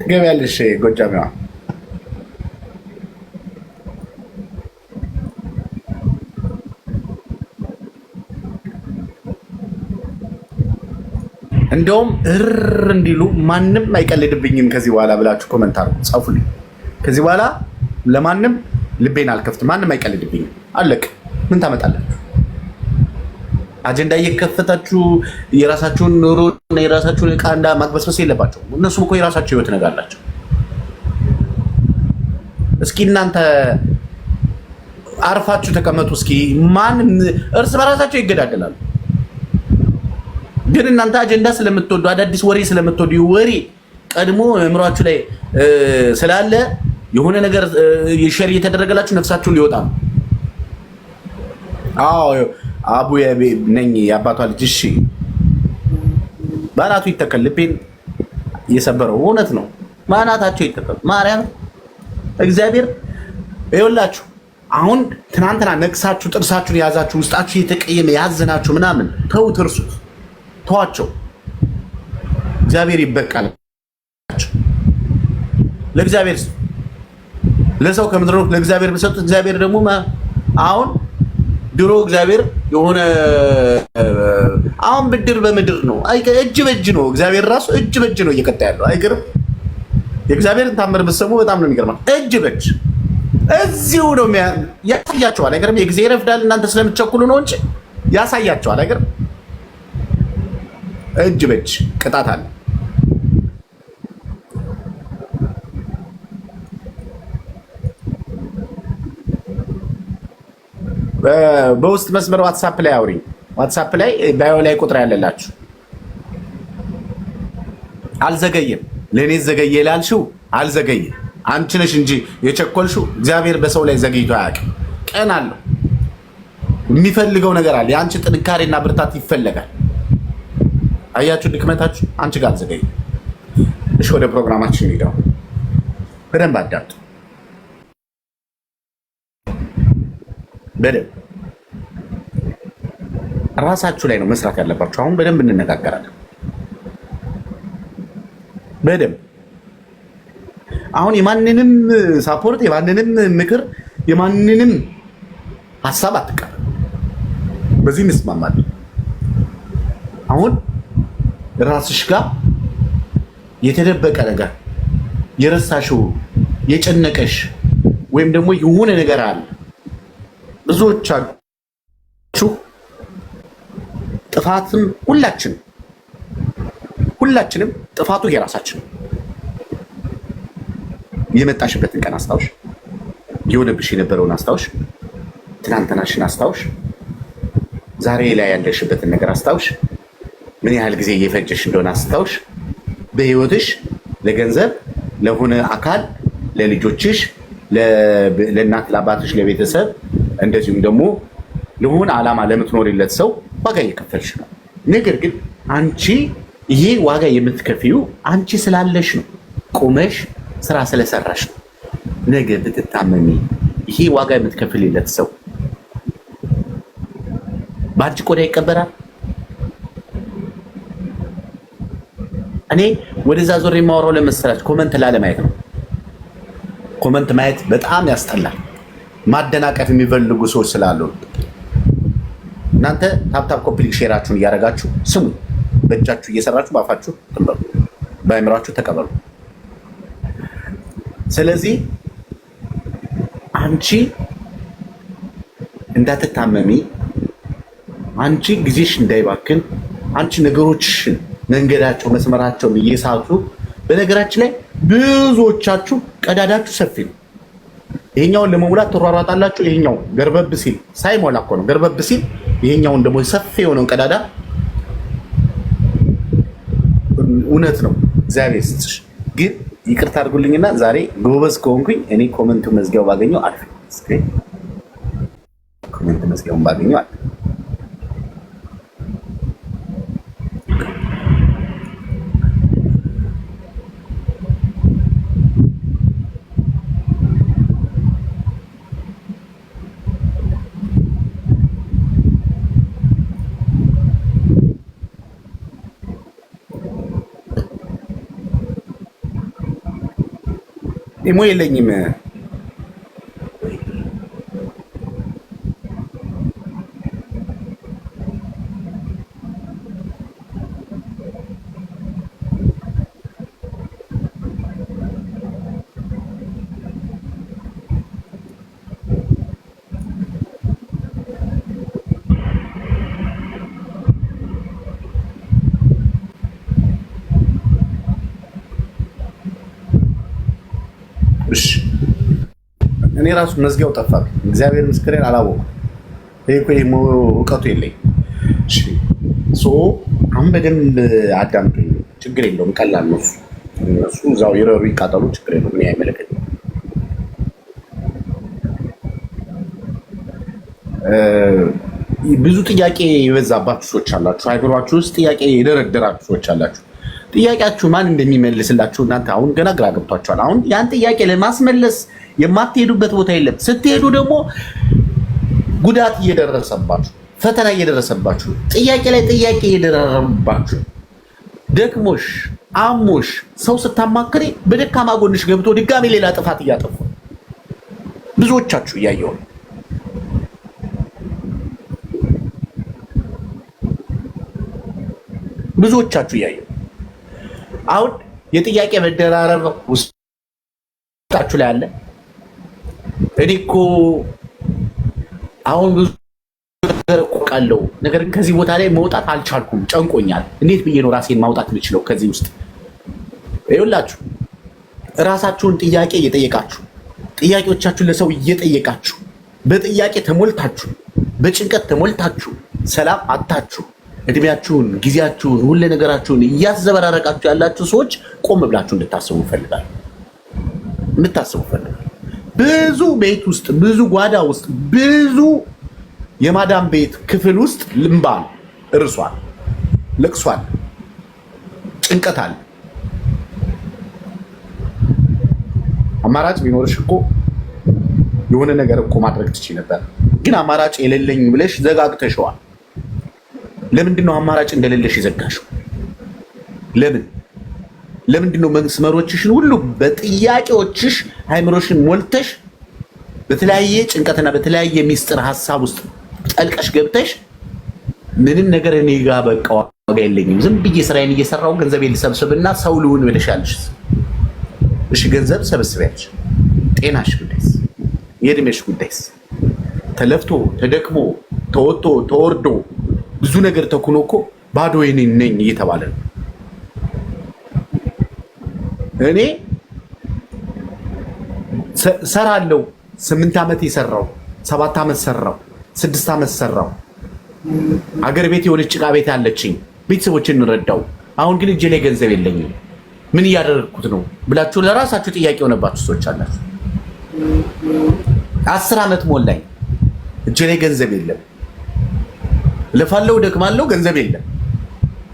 ትገቢያለሽ ጎጃሜዋ። እንደውም እንዲሉ ማንም አይቀልድብኝም ከዚህ በኋላ ብላችሁ ኮመንት አድርጉ፣ ጻፉልኝ። ከዚህ በኋላ ለማንም ልቤን አልከፍትም፣ ማንም አይቀልድብኝም። አለቅ። ምን ታመጣላችሁ? አጀንዳ እየከፈታችሁ የራሳችሁን ኑሮ እና የራሳችሁን ዕቃ እንዳ ማግበስበስ የለባቸው። እነሱም እኮ የራሳቸው ህይወት ነገር አላቸው። እስኪ እናንተ አርፋችሁ ተቀመጡ። እስኪ ማን እርስ በራሳቸው ይገዳደላሉ። ግን እናንተ አጀንዳ ስለምትወዱ አዳዲስ ወሬ ስለምትወዱ ወሬ ቀድሞ እምሯችሁ ላይ ስላለ የሆነ ነገር ሼር እየተደረገላችሁ ነፍሳችሁን ሊወጣ ነው። አዎ አቡ ነኝ የአባቷ ልጅ። እሺ ባናቱ ይተከል። ልቤን የሰበረው እውነት ነው። ማናታቸው ይተከል። ማርያም እግዚአብሔር ይኸውላችሁ። አሁን ትናንትና ነቅሳችሁ ጥርሳችሁን የያዛችሁ ውስጣችሁ የተቀየመ ያዘናችሁ ምናምን ተውት፣ እርሱት፣ ተዋቸው። እግዚአብሔር ይበቃል። ለእግዚአብሔር ለሰው ከምድር ለእግዚአብሔር በሰጡት እግዚአብሔር ደግሞ አሁን ድሮ እግዚአብሔር የሆነ አሁን ብድር በምድር ነው፣ እጅ በእጅ ነው። እግዚአብሔር ራሱ እጅ በእጅ ነው እየቀጣ ያለው። አይገርም? የእግዚአብሔርን ታምር ብትሰሙ በጣም ነው የሚገርማል። እጅ በእጅ እዚሁ ነው ያሳያቸዋል። አይገርም? የእግዚአብሔር ይረፍዳል እናንተ ስለምትቸኩሉ ነው እንጂ ያሳያቸዋል። አይገርም? እጅ በእጅ ቅጣት አለ። በውስጥ መስመር ዋትሳፕ ላይ አውሪኝ። ዋትሳፕ ላይ ባዮ ላይ ቁጥር ያለላችሁ። አልዘገየም። ለእኔ ዘገየ ላልሽው አልዘገየም። አንቺ ነሽ እንጂ የቸኮልሽው። እግዚአብሔር በሰው ላይ ዘግይቶ አያውቅም። ቀን አለው። የሚፈልገው ነገር አለ። የአንቺ ጥንካሬና ብርታት ይፈለጋል። አያችሁ ድክመታችሁ። አንቺ ጋር አልዘገየም። እሺ ወደ ፕሮግራማችን ሄደው በደንብ አዳምጡ። በደንብ ራሳችሁ ላይ ነው መስራት ያለባችሁ። አሁን በደንብ እንነጋገራለን። በደንብ አሁን የማንንም ሳፖርት፣ የማንንም ምክር፣ የማንንም ሀሳብ አትቀበል። በዚህ እንስማማለን። አሁን ራስሽ ጋር የተደበቀ ነገር የረሳሽው የጨነቀሽ ወይም ደግሞ የሆነ ነገር አለ። ብዙዎቻችሁ ጥፋትም ሁላችንም ጥፋቱ የራሳችን። የመጣሽበትን ቀን አስታውሽ፣ የሆነብሽ የነበረውን አስታውሽ፣ ትናንትናሽን አስታውሽ፣ ዛሬ ላይ ያለሽበትን ነገር አስታውሽ፣ ምን ያህል ጊዜ እየፈጀሽ እንደሆነ አስታውሽ። በህይወትሽ ለገንዘብ ለሆነ አካል ለልጆችሽ፣ ለእናት ለአባትሽ፣ ለቤተሰብ እንደዚሁም ደግሞ ለሆነ ዓላማ ለምትኖሪለት ሰው ዋጋ እየከፈልሽ ነው። ነገር ግን አንቺ ይሄ ዋጋ የምትከፊው አንቺ ስላለሽ ነው። ቆመሽ ስራ ስለሰራሽ ነው። ነገ ብትታመሚ ይሄ ዋጋ የምትከፍልለት ሰው በአንቺ ቆዳ ይቀበራል። እኔ ወደዛ ዞር የማወራው ለመሰላችሁ ኮመንት ላለማየት ነው። ኮመንት ማየት በጣም ያስጠላል። ማደናቀፍ የሚፈልጉ ሰዎች ስላሉ እናንተ ታፕታፕ ኮምፕሊት ሼራችሁን እያደረጋችሁ ስሙ። በእጃችሁ እየሰራችሁ በአፋችሁ ትንበሩ፣ በአእምሯችሁ ተቀበሉ። ስለዚህ አንቺ እንዳትታመሚ፣ አንቺ ጊዜሽ እንዳይባክን፣ አንቺ ነገሮችሽን መንገዳቸው መስመራቸውን እየሳቱ በነገራችን ላይ ብዙዎቻችሁ ቀዳዳችሁ ሰፊ ነው። ይሄኛውን ለመሙላት ተሯሯጣላችሁ። ይሄኛው ገርበብ ሲል ሳይሞላ እኮ ነው ገርበብ ሲል፣ ይሄኛውን ደግሞ ሰፊ የሆነውን ቀዳዳ እውነት ነው እግዚአብሔር ይስጥሽ። ግን ይቅርታ አድርጉልኝና ዛሬ ጎበዝ ከሆንኩኝ እኔ ኮመንቱ መዝጊያው ባገኘው አልፍ። እስኪ ኮመንት መዝጊያውን ባገኘው አልፍ። ኢሞ የለኝም። እኔ ራሱ መዝጊያው ጠፋብኝ። እግዚአብሔር ምስክሬን አላወኩም። ይሄ እውቀቱ የለኝም። አሁን በደንብ አዳምጡኝ። ችግር የለውም፣ ቀላል ነው። እነሱ እዛው ይረሩ ይቃጠሉ፣ ችግር የለውም። እኔ አይመለከትም። ብዙ ጥያቄ የበዛባችሁ ሰዎች አላችሁ። አይምሯችሁ ውስጥ ጥያቄ የደረደራችሁ ሰዎች አላችሁ። ጥያቄያችሁ ማን እንደሚመልስላችሁ እናንተ አሁን ገና ግራ ገብቷችኋል። አሁን ያን ጥያቄ ለማስመለስ የማትሄዱበት ቦታ የለም። ስትሄዱ ደግሞ ጉዳት እየደረሰባችሁ፣ ፈተና እየደረሰባችሁ፣ ጥያቄ ላይ ጥያቄ እየደረረባችሁ፣ ደክሞሽ አሞሽ ሰው ስታማክሪ በደካማ ጎንሽ ገብቶ ድጋሚ ሌላ ጥፋት እያጠፉ ብዙዎቻችሁ እያየሁ ነው። ብዙዎቻችሁ እያየሁ አሁን የጥያቄ መደራረብ ውስጣችሁ ላይ አለ። እኔ እኮ አሁን ብዙ ነገር እቆቃለሁ፣ ነገር ግን ከዚህ ቦታ ላይ መውጣት አልቻልኩም፣ ጨንቆኛል። እንዴት ብዬ ነው ራሴን ማውጣት የምችለው ከዚህ ውስጥ? ይኸውላችሁ እራሳችሁን ጥያቄ እየጠየቃችሁ፣ ጥያቄዎቻችሁን ለሰው እየጠየቃችሁ፣ በጥያቄ ተሞልታችሁ፣ በጭንቀት ተሞልታችሁ፣ ሰላም አታችሁ፣ እድሜያችሁን፣ ጊዜያችሁን፣ ሁሉ ነገራችሁን እያዘበራረቃችሁ ያላችሁ ሰዎች ቆም ብላችሁ እንድታስቡ እፈልጋለሁ። ብዙ ቤት ውስጥ፣ ብዙ ጓዳ ውስጥ፣ ብዙ የማዳም ቤት ክፍል ውስጥ ልምባል፣ እርሷል፣ ለቅሷል፣ ጭንቀት አለ። አማራጭ ቢኖርሽ እኮ የሆነ ነገር እኮ ማድረግ ትችይ ነበር፣ ግን አማራጭ የሌለኝ ብለሽ ዘጋግተሽዋል። ለምንድን ነው አማራጭ እንደሌለሽ የዘጋሽው? ለምንድን ነው መስመሮችሽን ሁሉ በጥያቄዎችሽ አይምሮሽን ሞልተሽ በተለያየ ጭንቀትና በተለያየ ሚስጥር ሀሳብ ውስጥ ጠልቀሽ ገብተሽ ምንም ነገር እኔ ጋር በቃ ዋጋ የለኝም፣ ዝም ብዬ ስራዬን እየሰራው ገንዘቤን ልሰብስብና ሰው ልሁን ብለሻለሽ። እሺ ገንዘብ ሰብስቢያለሽ፣ ጤናሽ ጉዳይስ፣ የእድሜሽ ጉዳይስ? ተለፍቶ ተደክሞ ተወጥቶ ተወርዶ ብዙ ነገር ተኩኖ እኮ ባዶ ነኝ እየተባለ ነው። እኔ ሰራለው 8 ዓመት የሰራው 7 ዓመት ሰራው 6 ዓመት ሰራው። አገር ቤት የሆነች ጭቃ ቤት አለችኝ፣ ቤተሰቦችን እንረዳው። አሁን ግን እጄ ላይ ገንዘብ የለኝም፣ ምን እያደረግኩት ነው ብላችሁ ለራሳችሁ ጥያቄ የሆነባችሁ ሰዎች አላችሁ። 10 ዓመት ሞላኝ፣ እጄ ላይ ገንዘብ የለም፣ ለፋለው ደክማለው፣ ገንዘብ የለም፣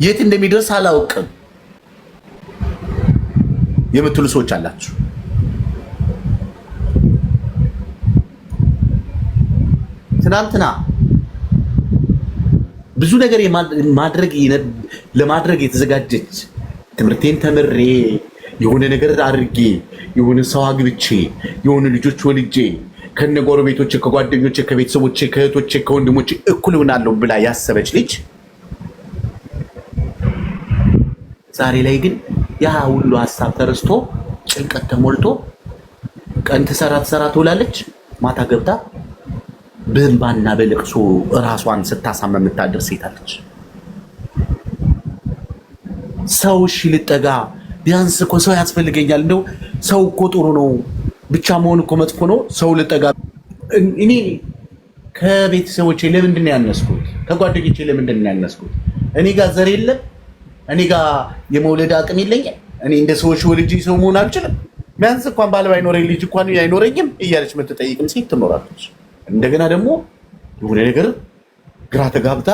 የት እንደሚደርስ አላውቅም የምትሉ ሰዎች አላችሁ። ትናንትና ብዙ ነገር ለማድረግ የተዘጋጀች ትምህርቴን ተምሬ የሆነ ነገር አድርጌ የሆነ ሰው አግብቼ የሆነ ልጆች ወልጄ ከነ ጎረቤቶቼ፣ ከጓደኞቼ፣ ከቤተሰቦቼ፣ ከእህቶቼ፣ ከወንድሞቼ እኩል ሆናለሁ ብላ ያሰበች ልጅ ዛሬ ላይ ግን ያ ሁሉ ሀሳብ ተረስቶ ጭንቀት ተሞልቶ ቀን ትሰራ ትውላለች፣ ማታ ገብታ በእንባና በልቅሶ ራሷን ስታሳመም የምታደር ሴት አለች። ሰው እሺ ልጠጋ፣ ቢያንስ እኮ ሰው ያስፈልገኛል፣ እንደው ሰው እኮ ጥሩ ነው፣ ብቻ መሆን እኮ መጥፎ ነው፣ ሰው ልጠጋ። እኔ ከቤተሰቦቼ ለምንድን ነው ያነስኩት? ከጓደኞቼ ለምንድን ነው ያነስኩት? እኔ ጋር ዘር የለም፣ እኔ ጋር የመውለድ አቅም የለኝም፣ እኔ እንደ ሰዎች ወልጄ ሰው መሆን አልችልም፣ ቢያንስ እንኳን ባል ባይኖረኝ ልጅ እንኳን አይኖረኝም እያለች የምትጠይቅም ሴት ትኖራለች። እንደገና ደግሞ የሆነ ነገር ግራ ተጋብታ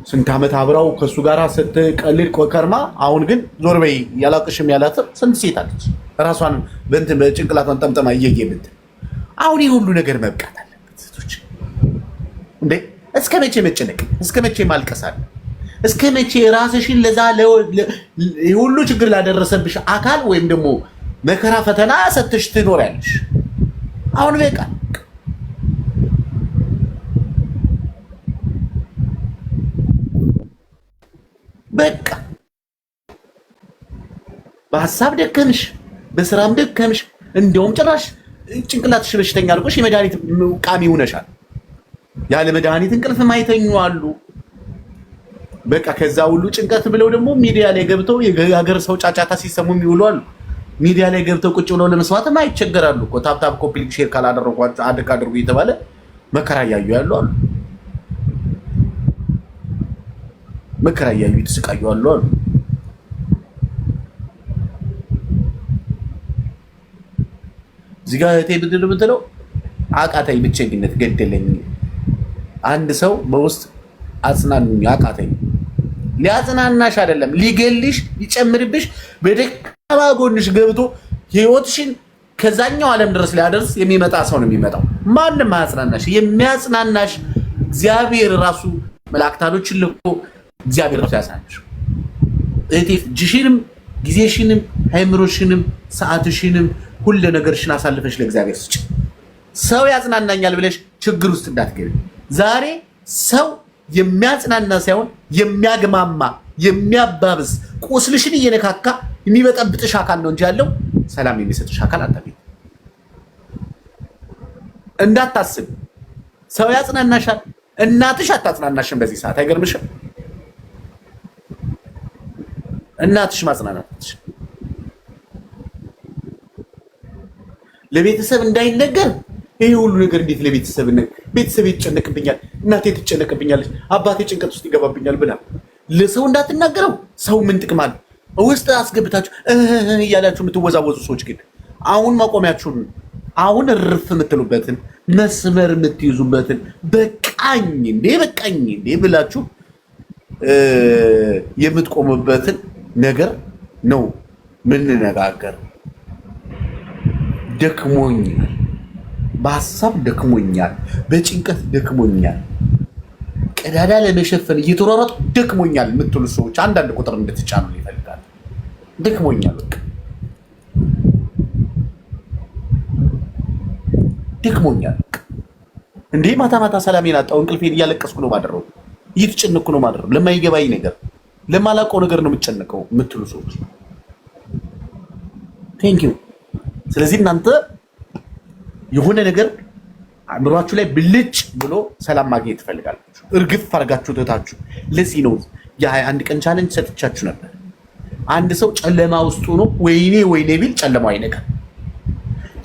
ስንት ዓመት አብራው ከሱ ጋር ስትቀልድ ከርማ አሁን ግን ዞር በይ ያላቅሽም ያላት ስንት ሴት አለች። ራሷን በእንትን በጭንቅላቷን ጠምጠማ እየየብት አሁን ይህ ሁሉ ነገር መብቃት አለበት። ሴቶች እንዴ እስከ መቼ መጨነቅ? እስከ መቼ ማልቀሳል? እስከ መቼ ራስሽን ለዛ ሁሉ ችግር ላደረሰብሽ አካል ወይም ደግሞ መከራ ፈተና ሰጥተሽ ትኖሪያለሽ። አሁን በቃ በሐሳብ ደከምሽ፣ በስራም ደከምሽ። እንደውም ጭራሽ ጭንቅላትሽ በሽተኛ አድርጎሽ የመድኃኒት ቃሚ ሆነሻል። ያለ መድኃኒት እንቅልፍ ማይተኙ አሉ። በቃ ከዛ ሁሉ ጭንቀት ብለው ደግሞ ሚዲያ ላይ ገብተው የሀገር ሰው ጫጫታ ሲሰሙ የሚውሉ አሉ። ሚዲያ ላይ ገብተው ቁጭ ብለው ለመስማትም አይቸገራሉ እኮ። ታፕታፕ ኮፒ ሊንክ ሼር ካላደረጓቸው አድርጉ እየተባለ መከራ እያዩ ያሉ አሉ። መከራ እያዩ የተሰቃዩ አሉ። እዚህ ጋር እቴ ብድር ብትለው አቃተኝ፣ ብቸኝነት ገደለኝ። አንድ ሰው በውስጥ አጽናኑኝ አቃተኝ። ሊያጽናናሽ አይደለም ሊገልሽ፣ ሊጨምርብሽ፣ በደካማ ጎንሽ ገብቶ ህይወትሽን ከዛኛው ዓለም ድረስ ሊያደርስ የሚመጣ ሰው ነው የሚመጣው። ማንም አያጽናናሽ። የሚያጽናናሽ እግዚአብሔር ራሱ መላእክታኖችን ልኮ እግዚአብሔር ራሱ ያጽናናሽ። እቴ እጅሽንም ጊዜሽንም ሃይምሮሽንም ሰዓትሽንም ሁሉ ነገርሽን አሳልፈሽ ለእግዚአብሔር ስጭ። ሰው ያጽናናኛል ብለሽ ችግር ውስጥ እንዳትገቢ። ዛሬ ሰው የሚያጽናና ሳይሆን የሚያግማማ የሚያባብስ ቁስልሽን እየነካካ የሚበጠብጥሽ አካል ነው እንጂ ያለው ሰላም የሚሰጥሽ አካል አታገኝ። እንዳታስብ። ሰው ያጽናናሻል። እናትሽ አታጽናናሽም በዚህ ሰዓት። አይገርምሽም? እናትሽ ማጽናናትሽ ለቤተሰብ እንዳይነገር ይሄ ሁሉ ነገር እንዴት ለቤተሰብ ቤተሰብ ይጨነቅብኛል፣ እናቴ ትጨነቅብኛለች፣ አባቴ ጭንቀት ውስጥ ይገባብኛል ብላ ለሰው እንዳትናገረው። ሰው ምን ጥቅም አለ? ውስጥ አስገብታችሁ እያላችሁ የምትወዛወዙ ሰዎች ግን አሁን ማቆሚያችሁን አሁን እርፍ የምትሉበትን መስመር የምትይዙበትን በቃኝ እንዴ ብላችሁ የምትቆሙበትን ነገር ነው ምንነጋገር። ደክሞኛል፣ በሀሳብ ደክሞኛል፣ በጭንቀት ደክሞኛል፣ ቀዳዳ ለመሸፈን እየተሯሯጡ ደክሞኛል የምትሉ ሰዎች አንዳንድ ቁጥር እንድትጫኑ ይፈልጋል። ደክሞኛል፣ በቃ ደክሞኛል። እንዴ ማታ ሰላሜን አጣሁ፣ እንቅልፌን እያለቀስኩ ነው ማድረው፣ እየተጨነቅኩ ነው ማድረው፣ ለማይገባኝ ነገር ለማላውቀው ነገር ነው የምጨነቀው የምትሉ ሰዎች ቴንክ ዩ። ስለዚህ እናንተ የሆነ ነገር አእምሯችሁ ላይ ብልጭ ብሎ ሰላም ማግኘት ትፈልጋላችሁ። እርግፍ አድርጋችሁ ትታችሁ። ለዚህ ነው የ21 ቀን ቻሌንጅ ሰጥቻችሁ ነበር። አንድ ሰው ጨለማ ውስጥ ሆኖ ወይኔ ቢል ጨለማው አይነጋም።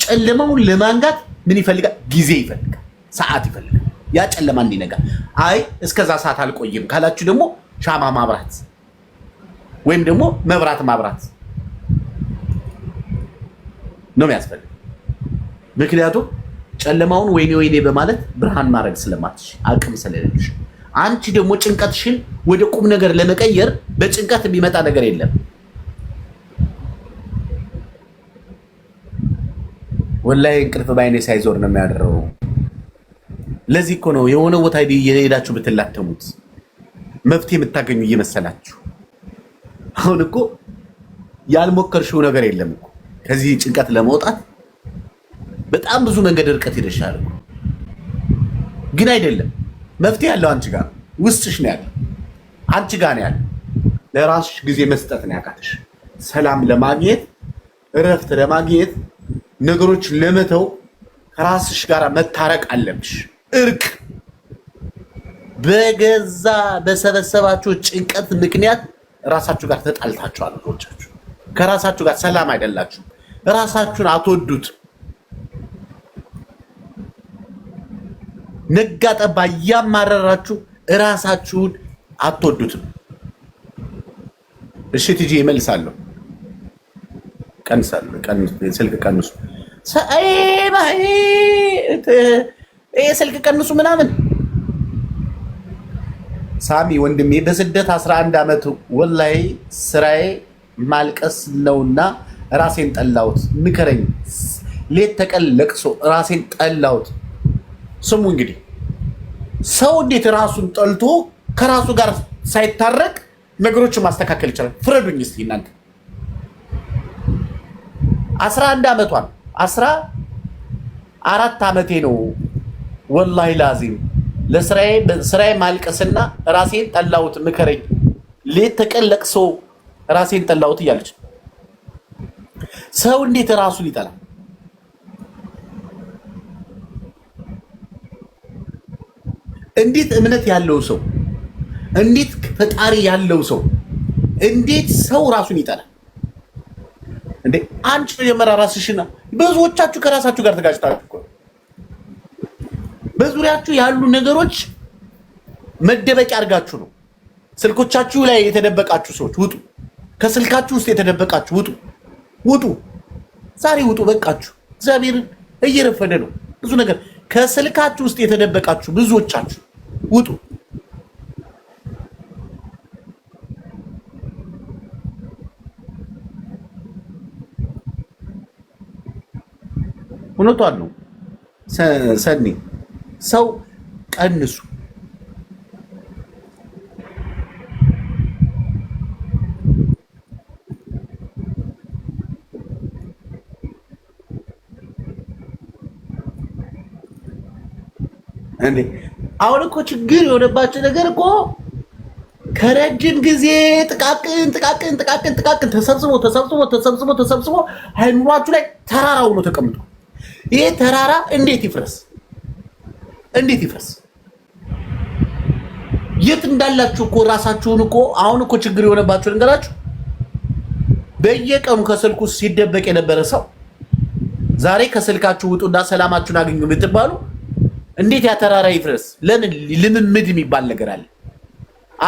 ጨለማውን ለማንጋት ምን ይፈልጋል? ጊዜ ይፈልጋል፣ ሰዓት ይፈልጋል። ያ ጨለማ እንዲነጋ። አይ እስከዛ ሰዓት አልቆይም ካላችሁ ደግሞ ሻማ ማብራት ወይም ደግሞ መብራት ማብራት ነው የሚያስፈልግ። ምክንያቱም ጨለማውን ወይኔ በማለት ብርሃን ማድረግ ስለማትሽ አቅም ስለሌለሽ፣ አንቺ ደግሞ ጭንቀትሽን ወደ ቁም ነገር ለመቀየር በጭንቀት የሚመጣ ነገር የለም። ወላሂ እንቅልፍ ባይኔ ሳይዞር ነው የሚያደረው። ለዚህ እኮ ነው የሆነ ቦታ የሄዳችሁ ብትላተሙት መፍትሄ የምታገኙ እየመሰላችሁ። አሁን እኮ ያልሞከርሽው ነገር የለም እኮ ከዚህ ጭንቀት ለመውጣት በጣም ብዙ መንገድ ርቀት ይደርሻል። ግን አይደለም መፍትሄ ያለው አንቺ ጋር ውስጥሽ ነው ያለው፣ አንቺ ጋር ነው ያለው። ለራስሽ ጊዜ መስጠት ነው ያቃተሽ። ሰላም ለማግኘት እረፍት ለማግኘት ነገሮች ለመተው ከራስሽ ጋር መታረቅ አለብሽ። እርቅ በገዛ በሰበሰባችሁ ጭንቀት ምክንያት ራሳችሁ ጋር ተጣልታችኋል። ልጆቻችሁ ከራሳችሁ ጋር ሰላም አይደላችሁ። ራሳችሁን አትወዱት። ነጋ ጠባ እያማረራችሁ ራሳችሁን አትወዱትም። እሺ ትጂ ይመልሳለሁ። ስልክ ቀንሱ፣ ስልክ ቀንሱ ምናምን። ሳሚ ወንድሜ በስደት 11 ዓመት ወላሂ ስራዬ ማልቀስ ነውና ራሴን ጠላሁት። ምከረኝ። ሌት ተቀን ለቅሶ ራሴን ጠላሁት። ስሙ እንግዲህ ሰው እንዴት ራሱን ጠልቶ ከራሱ ጋር ሳይታረቅ ነገሮችን ማስተካከል ይችላል? ፍረዱኝ እስቲ እናንተ። 11 ዓመቷን 14 ዓመቴ ነው ወላሂ ላዚም ለስራዬ ማልቀስና ራሴን ጠላሁት ምከረኝ ሌት ተቀን ለቅሶ ራሴን ጠላሁት እያለች ሰው እንዴት ራሱን ይጠላል? እንዴት እምነት ያለው ሰው እንዴት ፈጣሪ ያለው ሰው እንዴት ሰው ራሱን ይጠላል እንዴ? አንቺ የመራ ራስሽና ብዙዎቻችሁ ከራሳችሁ ጋር ተጋጭታችሁ እኮ በዙሪያችሁ ያሉ ነገሮች መደበቂያ አድርጋችሁ ነው። ስልኮቻችሁ ላይ የተደበቃችሁ ሰዎች ውጡ። ከስልካችሁ ውስጥ የተደበቃችሁ ውጡ። ዛሬ ውጡ፣ በቃችሁ። እግዚአብሔር እየረፈደ ነው። ብዙ ነገር ከስልካችሁ ውስጥ የተደበቃችሁ ብዙዎቻችሁ ውጡ። እውነቷን ነው ሰኒ። ሰው ቀንሱ። እንዴ አሁን እኮ ችግር የሆነባቸው ነገር እኮ ከረጅም ጊዜ ጥቃቅን ተሰብስቦ አይኑራችሁ ላይ ተራራ ሆኖ ተቀምጦ ይሄ ተራራ እንዴት ይፍረስ? የት እንዳላችሁ እኮ ራሳችሁን እኮ አሁን እኮ ችግር የሆነባችሁ ነገራችሁ በየቀኑ ከስልኩ ሲደበቅ የነበረ ሰው ዛሬ ከስልካችሁ ውጡና ሰላማችሁን አግኙ ብትባሉ እንዴት ያ ተራራ ይፍረስ? ለምን? ልምምድ የሚባል ነገር አለ።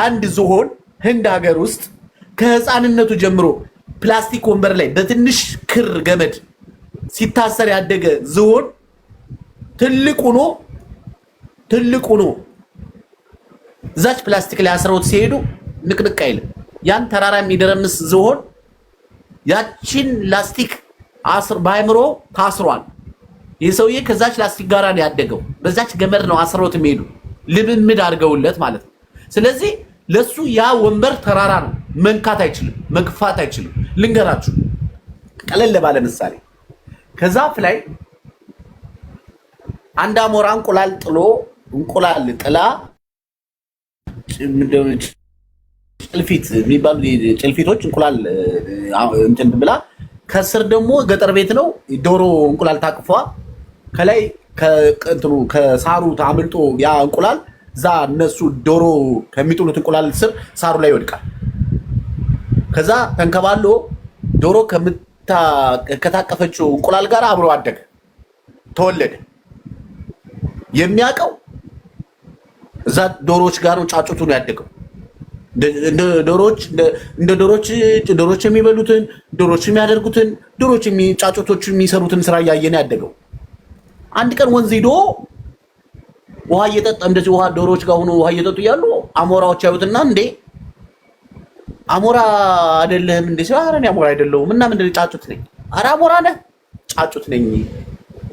አንድ ዝሆን ህንድ ሀገር ውስጥ ከህፃንነቱ ጀምሮ ፕላስቲክ ወንበር ላይ በትንሽ ክር ገመድ ሲታሰር ያደገ ዝሆን ትልቅ ሆኖ እዛች ፕላስቲክ ላይ አስረውት ሲሄዱ ንቅንቅ አይልም። ያን ተራራ የሚደረምስ ዝሆን ያቺን ላስቲክ በአይምሮ ታስሯል። ይህ ሰውዬ ከዛች ላስቲክ ጋር ነው ያደገው። በዛች ገመድ ነው አስረውት የሚሄዱ ልምምድ አድርገውለት ማለት ነው። ስለዚህ ለሱ ያ ወንበር ተራራ ነው፣ መንካት አይችልም፣ መግፋት አይችልም። ልንገራችሁ ቀለል ባለ ምሳሌ ከዛፍ ላይ አንድ አሞራ እንቁላል ጥላ ጭልፊት የሚባሉ ጭልፊቶች እንቁላል እንትን ብላ ከስር ደግሞ ገጠር ቤት ነው ዶሮ እንቁላል ታቅፏ ከላይ ከሳሩ ታምልጦ ያ እንቁላል ዛ እነሱ ዶሮ ከሚጥሉት እንቁላል ስር ሳሩ ላይ ይወድቃል። ከዛ ተንከባሎ ዶሮ ከታቀፈችው እንቁላል ጋር አብሮ አደገ፣ ተወለደ። የሚያውቀው እዛ ዶሮዎች ጋር ነው ጫጩቱ ነው ያደገው። እንደ ዶሮዎች የሚበሉትን ዶሮዎች የሚያደርጉትን ጫጩቶች የሚሰሩትን ስራ እያየን ያደገው። አንድ ቀን ወንዝ ሄዶ ውሃ እየጠጣ እንደዚህ ዶሮዎች ጋር ሆኖ ውሃ እየጠጡ እያሉ አሞራዎች ያዩትና እንዴ አሞራ አይደለህም እንዴ ሲል ኧረ እኔ አሞራ አይደለሁም እና ምንድን ነው ጫጩት ነኝ። ኧረ አሞራ ነህ? ጫጩት ነኝ።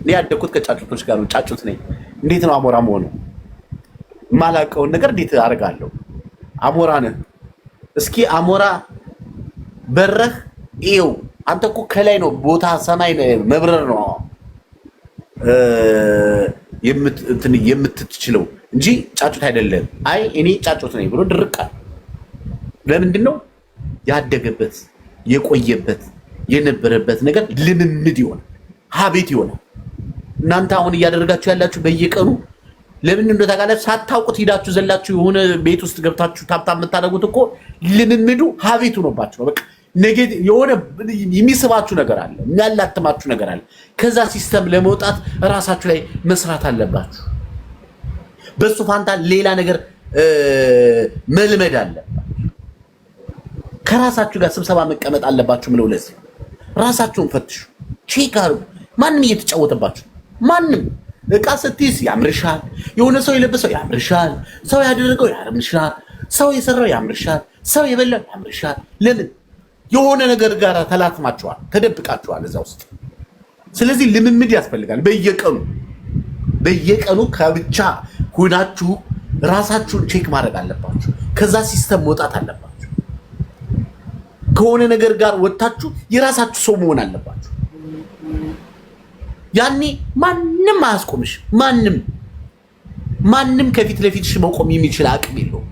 እኔ ያደግኩት ከጫጩቶች ጋር ነው። ጫጩት ነኝ። እንዴት ነው አሞራ መሆኑ? የማላውቀውን ነገር እንዴት አደርጋለሁ? አሞራ ነህ። እስኪ አሞራ በረህ ይኸው አንተ እኮ ከላይ ነው ቦታ ሰማይ መብረር ነው የምትችለው እንጂ ጫጩት አይደለም። አይ እኔ ጫጩት ነኝ ብሎ ድርቃል። ለምንድን ነው ያደገበት የቆየበት የነበረበት ነገር ልምምድ ይሆናል፣ ሀቤት ይሆናል። እናንተ አሁን እያደረጋችሁ ያላችሁ በየቀኑ ለምን እንደው ታውቃላችሁ፣ ሳታውቁት ሂዳችሁ ዘላችሁ የሆነ ቤት ውስጥ ገብታችሁ ታብታብ የምታደርጉት እኮ ልምምዱ ሀቤት ሆኖባችሁ ነው። በቃ ነገ የሆነ የሚስባችሁ ነገር አለ፣ የሚያላትማችሁ ነገር አለ። ከዛ ሲስተም ለመውጣት ራሳችሁ ላይ መስራት አለባችሁ። በሱ ፋንታ ሌላ ነገር መልመድ አለባችሁ። ከራሳችሁ ጋር ስብሰባ መቀመጥ አለባችሁ። ምለው ለዚህ ራሳችሁን ፈትሹ፣ ቼክ አድርጉ። ማንም እየተጫወተባችሁ ማንም እቃ ስትይዝ ያምርሻል፣ የሆነ ሰው የለበሰው ያምርሻል፣ ሰው ያደረገው ያምርሻል፣ ሰው የሰራው ያምርሻል፣ ሰው የበላው ያምርሻል። ለምን? የሆነ ነገር ጋር ተላትማችኋል፣ ተደብቃችኋል እዛ ውስጥ። ስለዚህ ልምምድ ያስፈልጋል። በየቀኑ ከብቻ ሁናችሁ ራሳችሁን ቼክ ማድረግ አለባችሁ። ከዛ ሲስተም መውጣት አለባችሁ። ከሆነ ነገር ጋር ወጣችሁ የራሳችሁ ሰው መሆን አለባችሁ። ያኔ ማንም አያስቆምሽ። ማንም ከፊት ለፊትሽ መቆም የሚችል አቅም የለውም።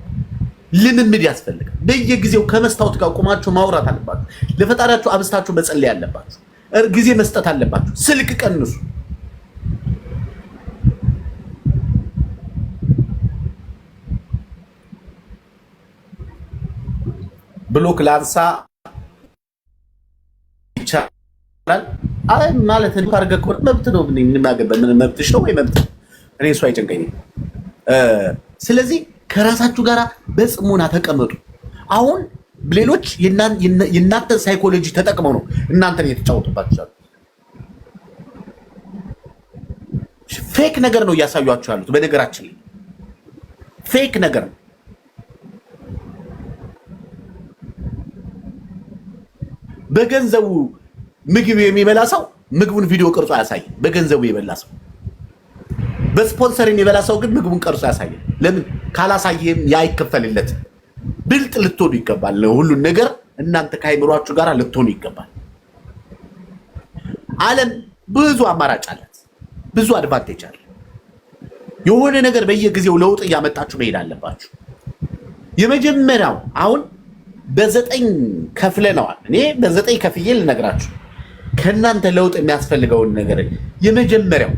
ልምምድ ያስፈልጋል። በየጊዜው ከመስታወት ጋር ቆማችሁ ማውራት አለባችሁ። ለፈጣሪያችሁ አብስታችሁ መጸለይ አለባችሁ። ጊዜ መስጠት አለባችሁ። ስልክ ቀንሱ። ብሎክ ላንሳ ይቻላል ማለት ነው። ካርገ መብት ነው። ምን ማገበል ምን መብትሽ ነው ወይ መብት እኔ እሱ አይጨንቀኝም። ስለዚህ ከራሳችሁ ጋር በጽሞና ተቀመጡ። አሁን ሌሎች የእናንተ ሳይኮሎጂ ተጠቅመው ነው እናንተን እየተጫወቱባችሁ። ፌክ ነገር ነው እያሳዩአችሁ ያሉት። በነገራችን ላይ ፌክ ነገር ነው። በገንዘቡ ምግብ የሚበላ ሰው ምግቡን ቪዲዮ ቀርጾ አያሳይም። በገንዘቡ የበላ ሰው በስፖንሰር የሚበላ ሰው ግን ምግቡን ቀርጾ ያሳያል። ለምን ካላሳየም ያይከፈልለት። ብልጥ ልትሆኑ ይገባል። ሁሉን ነገር እናንተ ከአይምሯችሁ ጋር ልትሆኑ ይገባል። ዓለም ብዙ አማራጭ አላት፣ ብዙ አድቫንቴጅ አለ። የሆነ ነገር በየጊዜው ለውጥ እያመጣችሁ መሄድ አለባችሁ። የመጀመሪያው አሁን በ9 ከፍለነዋል። እኔ በ9 ከፍዬ ልነግራችሁ ከእናንተ ለውጥ የሚያስፈልገውን ነገር የመጀመሪያው